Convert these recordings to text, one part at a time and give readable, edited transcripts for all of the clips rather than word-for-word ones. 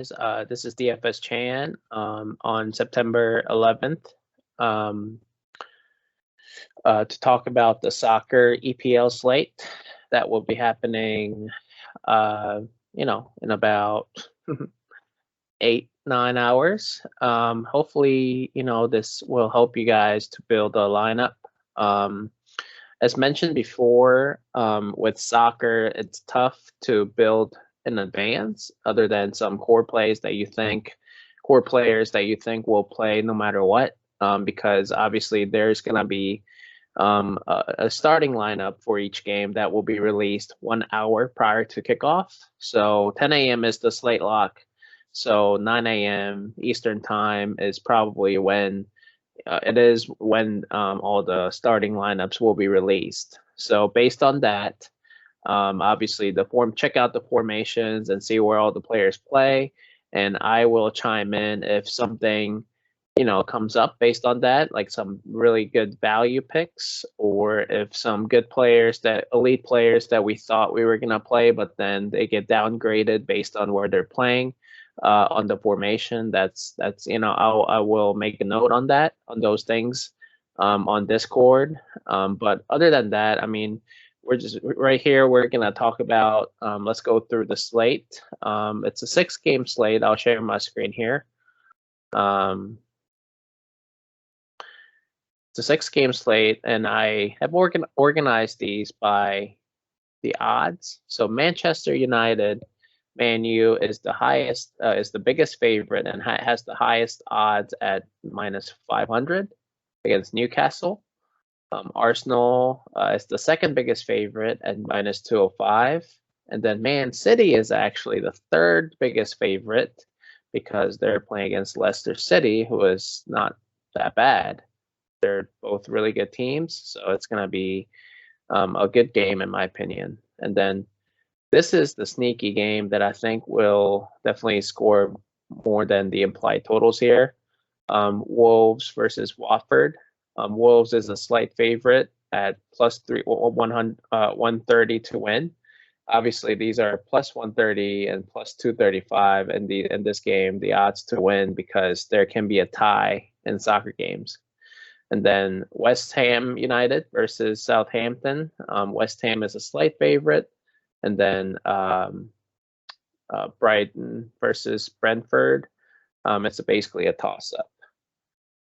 This is DFS Chan on September 11th to talk about the soccer EPL slate that will be happening, in about 8-9 hours. Hopefully, this will help you guys to build a lineup. As mentioned before, with soccer, it's tough to build in advance, other than some core players that you think will play no matter what. Because obviously there's gonna be a starting lineup for each game that will be released 1 hour prior to kickoff. So 10 a.m. is the slate lock. So 9 a.m. Eastern time is probably when all the starting lineups will be released. So based on that, obviously check out the formations and see where all the players play, and I will chime in if something comes up based on that, like some really good value picks, or if some good elite players that we thought we were gonna play, but then they get downgraded based on where they're playing on the formation. I will make a note on those things on Discord. But other than that, I mean, we're just right here. We're gonna talk about. Let's go through the slate. It's a 6-game slate. I'll share my screen here. It's a 6-game slate, and I have organized these by the odds. So Manchester United, Man U is the biggest favorite and has the highest odds at -500 against Newcastle. Arsenal is the second biggest favorite at -205, and then Man City is actually the third biggest favorite because they're playing against Leicester City, who is not that bad. They're both really good teams, so it's going to be a good game in my opinion. And then this is the sneaky game that I think will definitely score more than the implied totals here. Wolves versus Watford. Wolves is a slight favorite at +130 to win. Obviously, these are +130 and +235 in this game, the odds to win, because there can be a tie in soccer games. And then West Ham United versus Southampton. West Ham is a slight favorite. And then Brighton versus Brentford. It's basically a toss-up.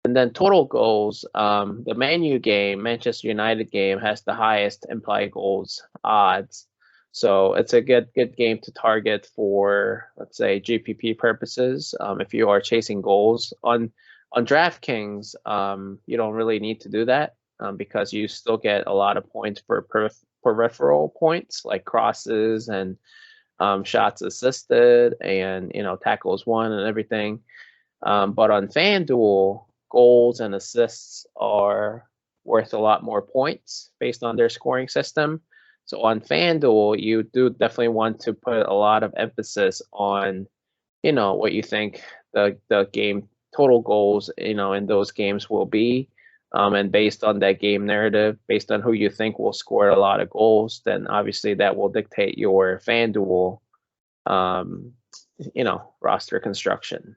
And then total goals. The Manchester United game, has the highest implied goals odds. So it's a good game to target for, let's say, GPP purposes. If you are chasing goals on DraftKings, you don't really need to do that because you still get a lot of points for peripheral points, like crosses and shots assisted and tackles won and everything. But on FanDuel, goals and assists are worth a lot more points based on their scoring system. So on FanDuel, you do definitely want to put a lot of emphasis on what you think the game total goals in those games will be, and based on that game narrative, based on who you think will score a lot of goals, then obviously that will dictate your FanDuel roster construction.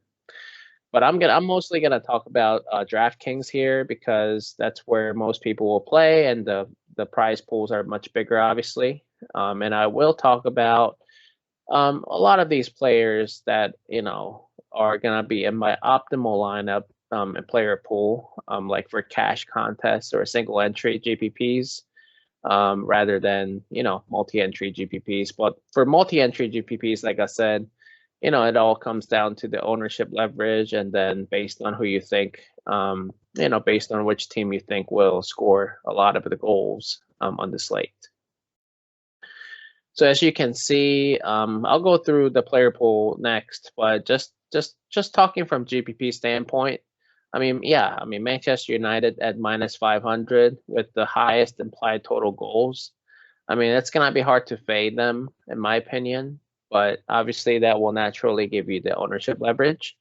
But I'm mostly gonna talk about DraftKings here because that's where most people will play, and the prize pools are much bigger, obviously. And I will talk about a lot of these players that are gonna be in my optimal lineup and player pool, like for cash contests or single entry GPPs, rather than multi-entry GPPs. But for multi-entry GPPs, like I said, it all comes down to the ownership leverage, and then based on who you think, based on which team you think will score a lot of the goals on the slate. So as you can see, I'll go through the player pool next, but just talking from GPP standpoint, I mean, Manchester United at -500 with the highest implied total goals. I mean, it's gonna be hard to fade them, in my opinion, but obviously that will naturally give you the ownership leverage.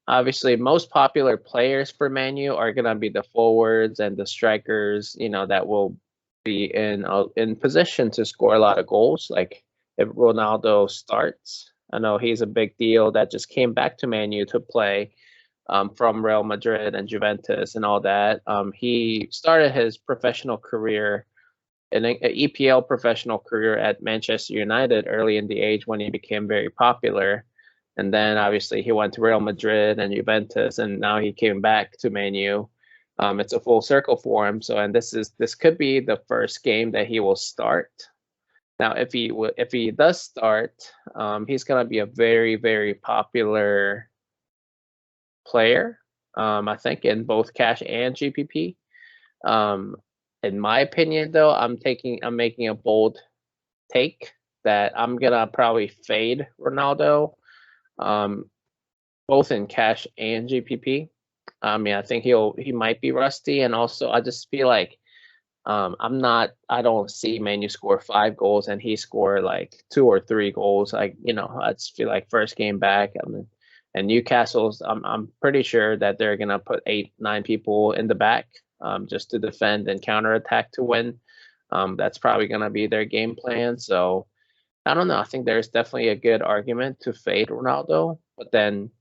Obviously, most popular players for Man U are gonna be the forwards and the strikers, that will be in position to score a lot of goals. Like if Ronaldo starts, I know he's a big deal that just came back to Man U to play from Real Madrid and Juventus and all that. He started his professional career, an EPL professional career at Manchester United early in the age when he became very popular. And then obviously he went to Real Madrid and Juventus, and now he came back to Man U. It's a full circle for him. So, and this could be the first game that he will start. Now, if he does start, he's gonna be a very, very popular player. I think in both cash and GPP. In my opinion, though, I'm making a bold take that I'm gonna probably fade Ronaldo, both in cash and GPP. I mean, I think he might be rusty, and also I just feel like I don't see Man U score 5 goals and he score like 2 or 3 goals. I just feel like first game back. I mean, and Newcastle's, I'm pretty sure that they're gonna put 8-9 people in the back, just to defend and counterattack to win. That's probably gonna be their game plan. So I don't know. I think there's definitely a good argument to fade Ronaldo, but then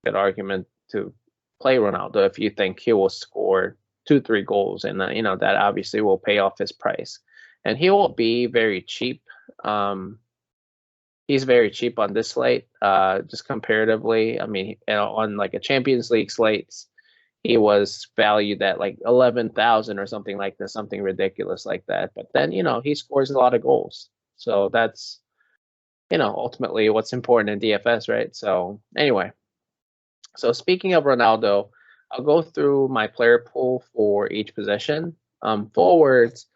good argument to play Ronaldo if you think he will score 2-3 goals, and that obviously will pay off his price. And he will be very cheap. He's very cheap on this slate, just comparatively. I mean, on like a Champions League slates, he was valued at like 11,000 or something like that, something ridiculous like that. But then he scores a lot of goals, so that's ultimately what's important in DFS, right? So anyway, so speaking of Ronaldo, I'll go through my player pool for each position. Forwards,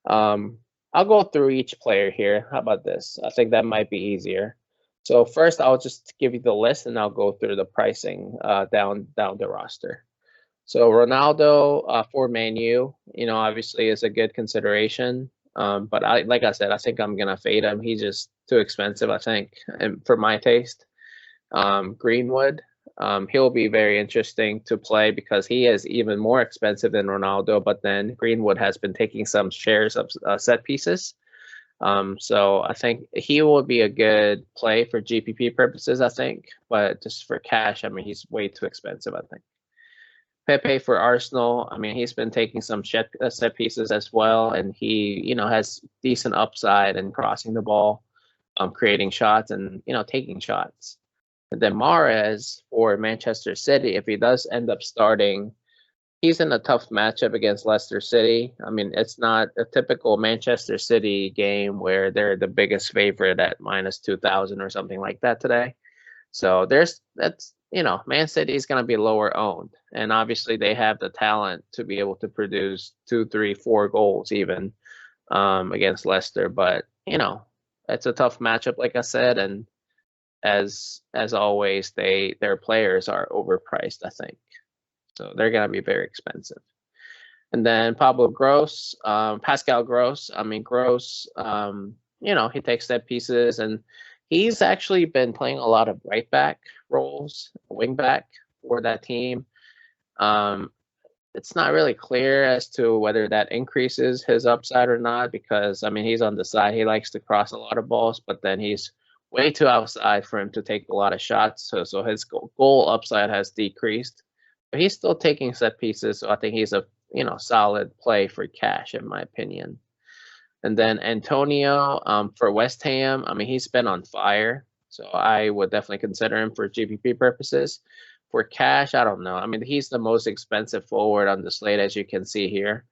I'll go through each player here. How about this? I think that might be easier. So first, I'll just give you the list, and I'll go through the pricing down the roster. So Ronaldo for Man U, obviously is a good consideration. But like I said, I think I'm gonna fade him. He's just too expensive, I think, and for my taste. Greenwood, he'll be very interesting to play because he is even more expensive than Ronaldo, but then Greenwood has been taking some shares of set pieces. So I think he will be a good play for GPP purposes, I think, but just for cash, I mean, he's way too expensive, I think. Pepe for Arsenal, I mean, he's been taking some set pieces as well, and he, has decent upside in crossing the ball, creating shots, and, taking shots. And then Mahrez for Manchester City, if he does end up starting, he's in a tough matchup against Leicester City. I mean, it's not a typical Manchester City game where they're the biggest favorite at minus 2,000 or something like that today. So Man City is going to be lower owned, and obviously they have the talent to be able to produce 2, 3, 4 goals even against Leicester. But it's a tough matchup, like I said, and as always, their players are overpriced, I think. So they're going to be very expensive. And then Pascal Gross. I mean, Gross, he takes set pieces, and he's actually been playing a lot of right back roles, wing back for that team. It's not really clear as to whether that increases his upside or not, because, I mean, he's on the side. He likes to cross a lot of balls, but then he's way too outside for him to take a lot of shots. So his goal upside has decreased. But he's still taking set pieces, so I think he's a solid play for cash, in my opinion. And then Antonio for West Ham, I mean, he's been on fire, so I would definitely consider him for GPP purposes. For cash, I don't know. I mean, he's the most expensive forward on the slate, as you can see here.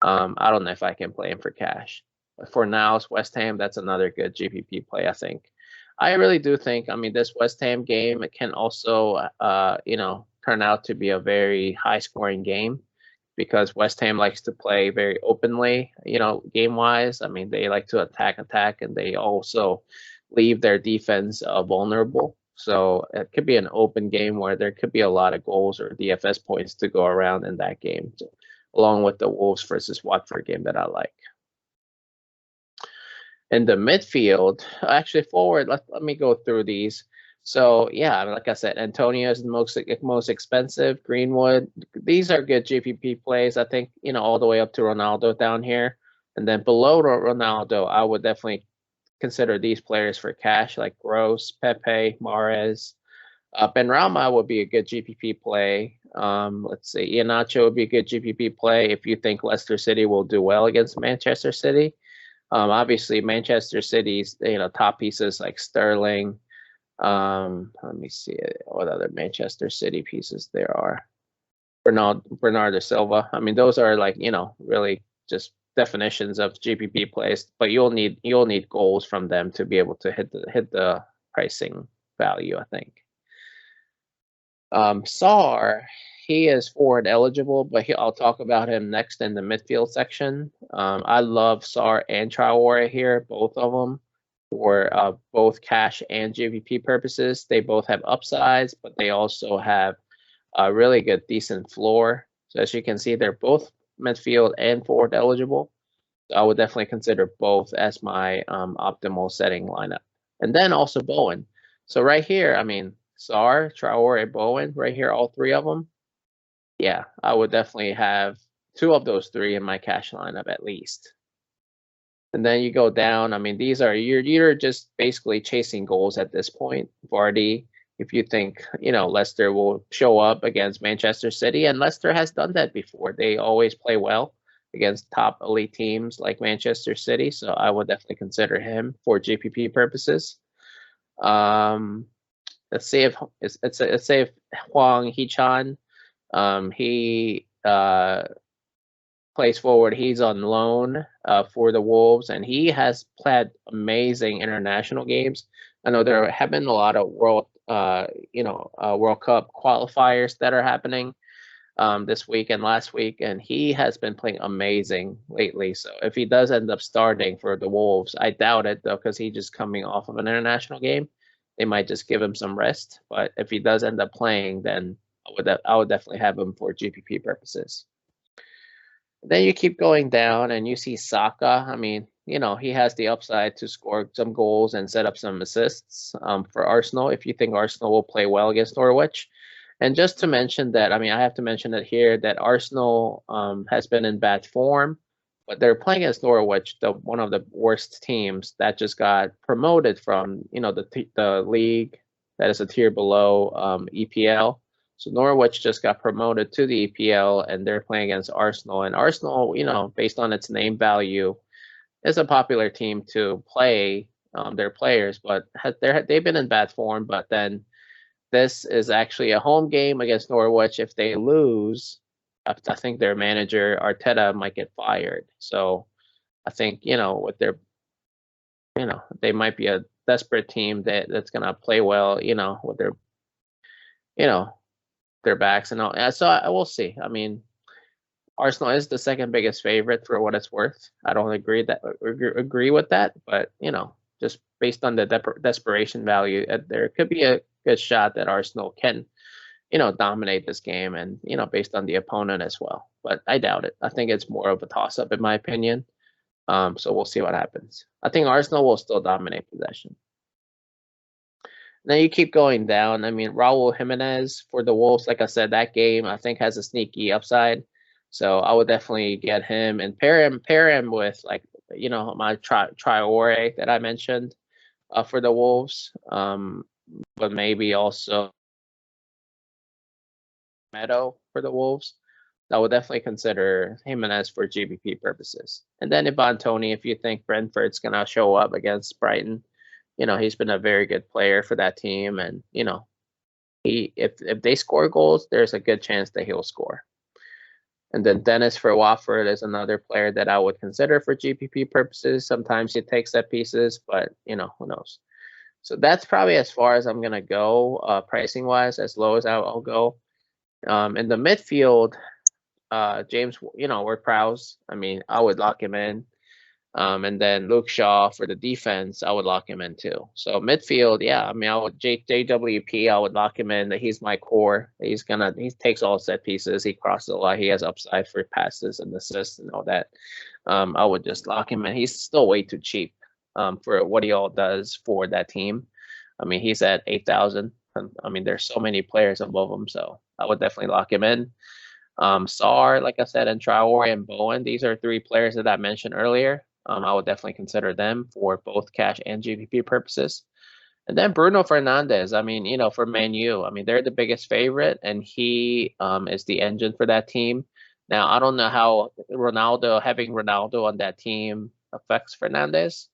I don't know if I can play him for cash. But for now, it's West Ham. That's another good GPP play, I think. I really do think, I mean, this West Ham game, it can also, turn out to be a very high-scoring game, because West Ham likes to play very openly, game-wise. I mean, they like to attack, and they also leave their defense vulnerable. So it could be an open game where there could be a lot of goals or DFS points to go around in that game, along with the Wolves versus Watford game that I like. In the midfield, actually forward, let me go through these. So yeah, like I said, Antonio is the most expensive. Greenwood, these are good GPP plays. I think all the way up to Ronaldo down here, and then below Ronaldo, I would definitely consider these players for cash, like Gross, Pepe, Mahrez. Benrahma would be a good GPP play. Let's see, Iheanacho would be a good GPP play if you think Leicester City will do well against Manchester City. Obviously, Manchester City's top pieces like Sterling. Let me see what other Manchester City pieces there are. Bernardo Silva. I mean, those are like really just definitions of GPP plays, but you'll need goals from them to be able to hit the pricing value, I think. Sarr, he is forward eligible, but I'll talk about him next in the midfield section. I love Sarr and Traore here, both of them, for both cash and GPP purposes. They both have upsides, but they also have a really good, decent floor. So as you can see, they're both midfield and forward eligible. So I would definitely consider both as my optimal setting lineup. And then also Bowen. So right here, I mean, Sarr, Traore, Bowen, right here, all three of them. Yeah, I would definitely have two of those three in my cash lineup at least. And then you go down. I mean, these are you're just basically chasing goals at this point. Vardy, if you think Leicester will show up against Manchester City, and Leicester has done that before. They always play well against top elite teams like Manchester City. So I would definitely consider him for GPP purposes. Let's say if Hwang Hee-chan, he plays forward. He's on loan for the Wolves, and he has played amazing international games. I know there have been a lot of World Cup qualifiers that are happening this week and last week, and he has been playing amazing lately. So if he does end up starting for the Wolves, I doubt it though, because he's just coming off of an international game. They might just give him some rest, but if he does end up playing, then I would definitely have him for GPP purposes. Then you keep going down and you see Saka. I mean, he has the upside to score some goals and set up some assists for Arsenal if you think Arsenal will play well against Norwich. And just to mention that, I mean, I have to mention it here that Arsenal has been in bad form, but they're playing against Norwich, one of the worst teams that just got promoted from, the league that is a tier below EPL. So Norwich just got promoted to the EPL, and they're playing against Arsenal. And Arsenal, based on its name value, is a popular team to play their players, but they've been in bad form. But then this is actually a home game against Norwich. If they lose, I think their manager Arteta might get fired. So I think with their, they might be a desperate team that's gonna play well, with their, their backs and all. So I will see. I mean, Arsenal is the second biggest favorite for what it's worth. I don't agree with that, but just based on the desperation value, there could be a good shot that Arsenal can dominate this game, and based on the opponent as well. But I doubt it. I think it's more of a toss-up in my opinion. So we'll see what happens. I think Arsenal will still dominate possession. Then you keep going down. I mean, Raul Jimenez for the Wolves, like I said, that game I think has a sneaky upside. So I would definitely get him and pair him with my Traore that I mentioned for the Wolves. But maybe also Meadow for the Wolves. I would definitely consider Jimenez for GBP purposes. And then Ivan Toney, if you think Brentford's gonna show up against Brighton, he's been a very good player for that team, and if they score goals, there's a good chance that he'll score. And then Dennis for Watford is another player that I would consider for GPP purposes. Sometimes he takes set pieces, but who knows. So that's probably as far as I'm gonna go pricing wise, as low as I'll go. In the midfield, James, Ward-Prowse, I mean, I would lock him in. And then Luke Shaw for the defense, I would lock him in too. So midfield, yeah, I mean, I would JWP, I would lock him in. He's my core. He takes all set pieces. He crosses a lot. He has upside for passes and assists and all that. I would just lock him in. He's still way too cheap for what he all does for that team. I mean, he's at 8,000. I mean, there's so many players above him, so I would definitely lock him in. Sarr, like I said, and Traore and Bowen, these are three players that I mentioned earlier. I would definitely consider them for both cash and GPP purposes. And then Bruno Fernandes, I mean, for Man U, I mean, they're the biggest favorite, and he is the engine for that team. Now, I don't know how having Ronaldo on that team affects Fernandes.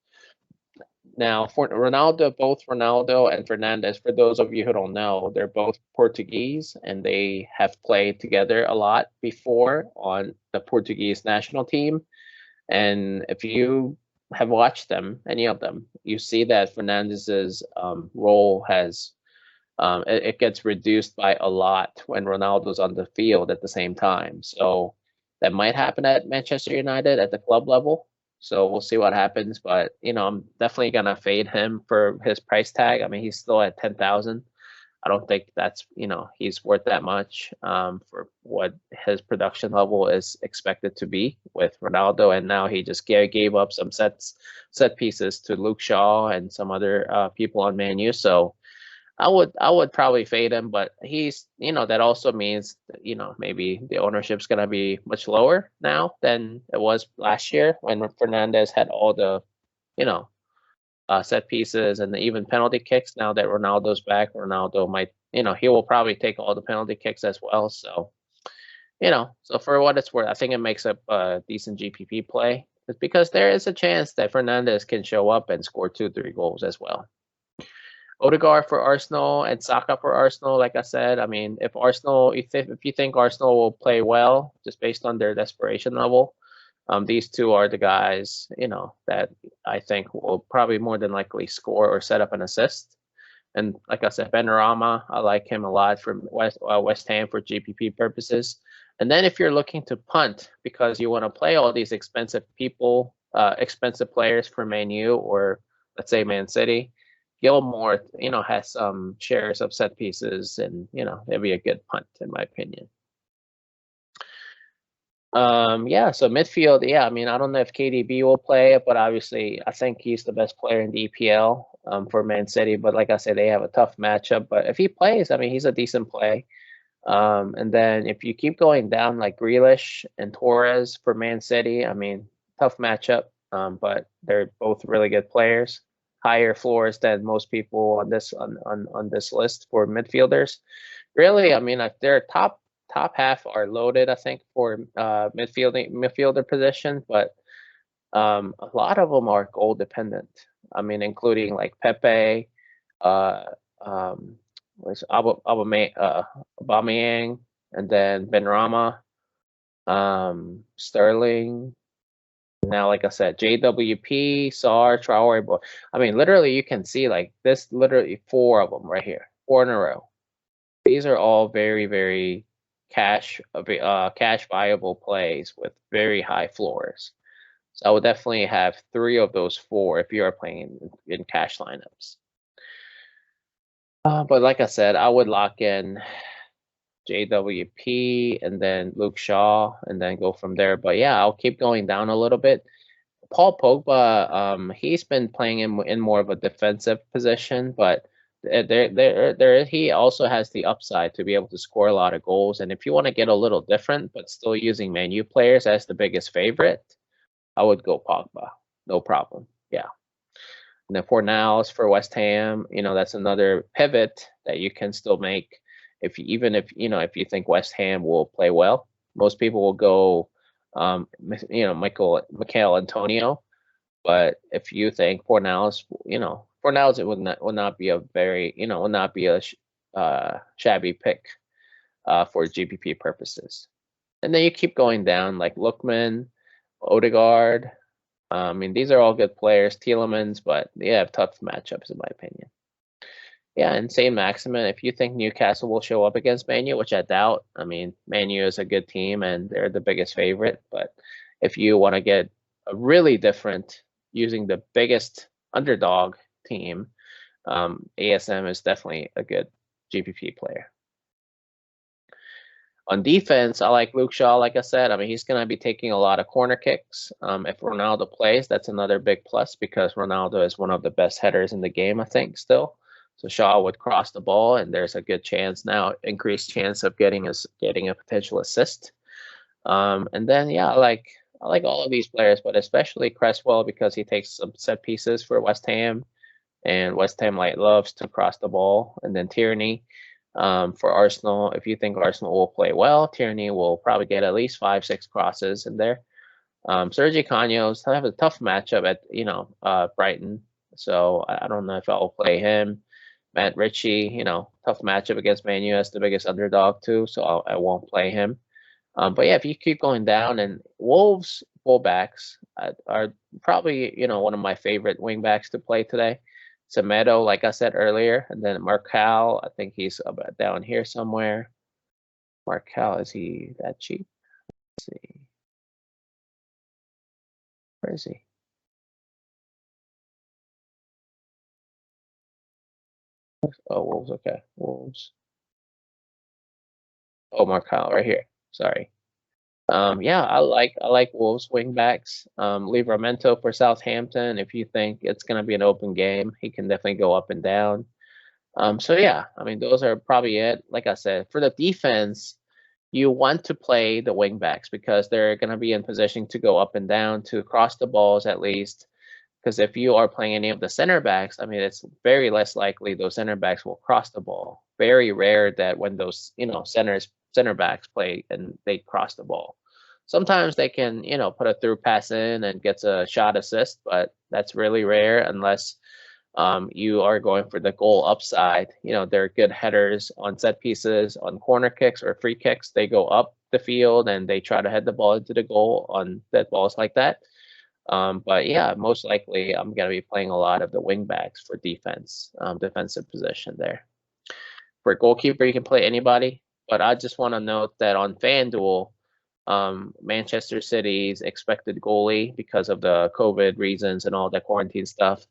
Now, for both Ronaldo and Fernandes, for those of you who don't know, they're both Portuguese, and they have played together a lot before on the Portuguese national team. And if you have watched them, any of them, you see that Fernandes's role has it gets reduced by a lot when Ronaldo's on the field at the same time. So that might happen at Manchester United at the club level. So we'll see what happens. But I'm definitely gonna fade him for his price tag. I mean, he's still at 10,000. I don't think that's he's worth that much for what his production level is expected to be with Ronaldo, and now he just gave up some set pieces to Luke Shaw and some other people on Man U. So I would probably fade him, but he's that also means maybe the ownership's gonna be much lower now than it was last year when Fernandes had all the set pieces and even penalty kicks. Now that Ronaldo's back, Ronaldo might he will probably take all the penalty kicks as well. So so for what it's worth, I think it makes up a decent GPP play. It's because there is a chance that Fernandes can show up and score 2-3 goals as well. Odegaard for Arsenal and Saka for Arsenal. Like I said, I mean, if you think Arsenal will play well, just based on their desperation level, these two are the guys, that I think will probably more than likely score or set up an assist. And like I said, Benrahma, I like him a lot from West Ham for GPP purposes. And then if you're looking to punt because you want to play all these expensive players for Man U or let's say Man City, Gilmore, has some shares of set pieces, and it'd be a good punt in my opinion. So midfield, I mean, I don't know if KDB will play, but obviously I think he's the best player in the EPL for Man City. But like I said, they have a tough matchup. But if he plays, I mean, he's a decent play. And then if you keep going down like Grealish and Torres for Man City, I mean, tough matchup. But they're both really good players. Higher floors than most people on this list for midfielders. Really, I mean, their top half are loaded, I think, for midfielder position, but a lot of them are goal dependent. I mean, including like Pepe, Aubameyang, and then Benrahma, Sterling. Now, like I said, JWP, Sar, Traore, but I mean, literally, you can see like this. Literally, 4 of them right here, 4 in a row. These are all very, very cash viable plays with very high floors. So I would definitely have 3 of those 4 if you are playing in cash lineups. But like I said, I would lock in JWP and then Luke Shaw and then go from there. But yeah, I'll keep going down a little bit. Paul Pogba, he's been playing in more of a defensive position, but he also has the upside to be able to score a lot of goals. And if you want to get a little different, but still using Man U players as the biggest favorite, I would go Pogba, no problem. Yeah. And then Fornals for West Ham, that's another pivot that you can still make. If you think West Ham will play well, most people will go, Michael Antonio. But if you think Fornals, it will not be a very, will not be a shabby pick for GPP purposes. And then you keep going down like Lookman, Odegaard. I mean, these are all good players. Tielemans, but they have tough matchups in my opinion. Yeah, and Saint Maximin, if you think Newcastle will show up against Man U, which I doubt. I mean, Man U is a good team and they're the biggest favorite. But if you want to get a really different, using the biggest underdog team, ASM is definitely a good GPP player. On defense, I like Luke Shaw, like I said. I mean, he's going to be taking a lot of corner kicks. If Ronaldo plays, that's another big plus because Ronaldo is one of the best headers in the game, I think, still. So Shaw would cross the ball, and there's a good chance now, increased chance of getting a potential assist. And then, I like like all of these players, but especially Cresswell because he takes some set pieces for West Ham, and West Ham loves to cross the ball. And then Tierney for Arsenal. If you think Arsenal will play well, Tierney will probably get at least 5-6 crosses in there. Sergi Canos have a tough matchup at Brighton, so I don't know if I'll play him. Matt Ritchie, tough matchup against Man U as the biggest underdog too, so I won't play him. But yeah, if you keep going down, and Wolves fullbacks are probably one of my favorite wingbacks to play today. Semedo, like I said earlier, and then Marcal. I think he's about down here somewhere. Marcal, is he that cheap? Let's see. Where is he? Oh, Wolves. Okay, Wolves. Oh, Marcal right here. Sorry. Yeah, I like Wolves wingbacks. Livramento for Southampton. If you think it's gonna be an open game, he can definitely go up and down. So yeah, I mean those are probably it. Like I said, for the defense, you want to play the wingbacks because they're gonna be in position to go up and down, to cross the balls at least. Because if you are playing any of the center backs, I mean, it's very less likely those center backs will cross the ball. Very rare that when those center backs play and they cross the ball. Sometimes they can put a through pass in and gets a shot assist, but that's really rare unless you are going for the goal upside. They're good headers on set pieces, on corner kicks or free kicks. They go up the field and they try to head the ball into the goal on dead balls like that. But yeah, most likely I'm going to be playing a lot of the wing backs for defense, defensive position there. For goalkeeper, you can play anybody, but I just want to note that on FanDuel, Manchester City's expected goalie, because of the COVID reasons and all the quarantine stuff,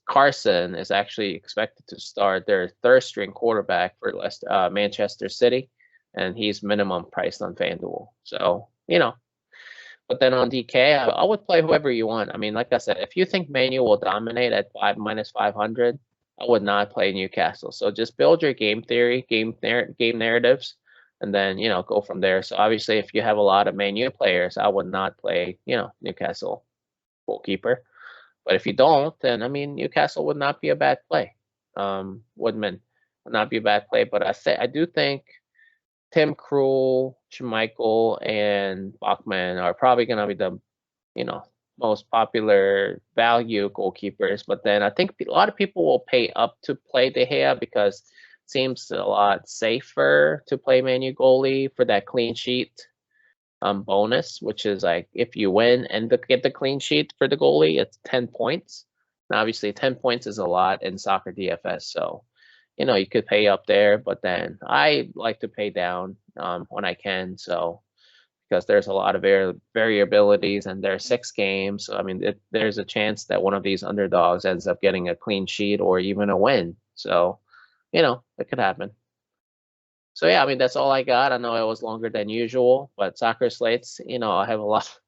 Carson is actually expected to start their third string quarterback for Manchester City, and he's minimum priced on FanDuel. So, but then on DK, I would play whoever you want. I mean, like I said, if you think Man U will dominate at -500, I would not play Newcastle. So just build your game theory, game narratives, and then go from there. So obviously, if you have a lot of Man U players, I would not play Newcastle goalkeeper. But if you don't, then I mean Newcastle would not be a bad play. Woodman would not be a bad play. But I do think Tim Krul, Schmeichel, and Bachmann are probably going to be the, most popular value goalkeepers. But then I think a lot of people will pay up to play De Gea because it seems a lot safer to play Man U goalie for that clean sheet bonus, which is like if you win and get the clean sheet for the goalie, it's 10 points. And obviously, 10 points is a lot in soccer DFS. So you could pay up there, but then I like to pay down when I can. So because there's a lot of variabilities and there are 6 games. So I mean, there's a chance that one of these underdogs ends up getting a clean sheet or even a win. So, it could happen. So yeah, I mean, that's all I got. I know it was longer than usual, but soccer slates, I have a lot.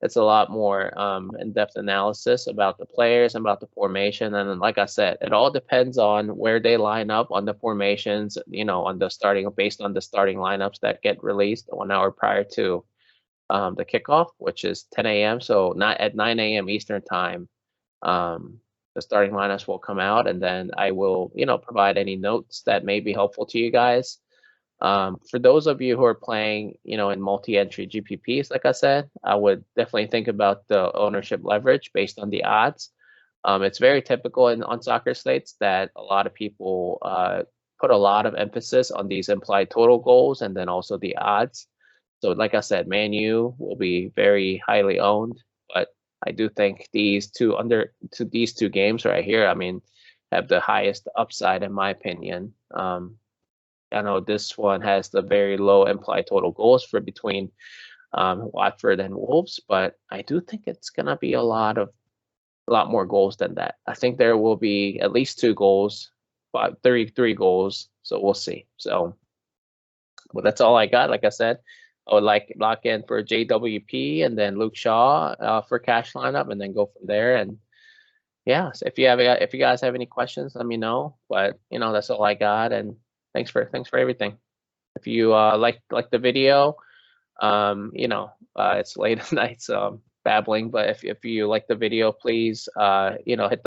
It's a lot more in-depth analysis about the players and about the formation. And then, like I said, it all depends on where they line up on the formations, on the based on the starting lineups that get released 1 hour prior to the kickoff, which is 10 a.m. So not at 9 a.m. Eastern time, the starting lineups will come out, and then I will, provide any notes that may be helpful to you guys. For those of you who are playing, in multi-entry GPPs, like I said, I would definitely think about the ownership leverage based on the odds. It's very typical on soccer slates that a lot of people put a lot of emphasis on these implied total goals and then also the odds. So like I said, Man U will be very highly owned, but I do think these two games right here, I mean, have the highest upside in my opinion. I know this one has the very low implied total goals for between Watford and Wolves, but I do think it's gonna be a lot more goals than that. I think there will be at least 2 goals, but 3 goals. So we'll see. So, well, that's all I got. Like I said, I would lock in for JWP and then Luke Shaw for cash lineup, and then go from there. And yeah, so if you guys have any questions, let me know. But that's all I got. And thanks for everything. If you like the video, It's late at night, so I'm babbling. But if you like the video, please hit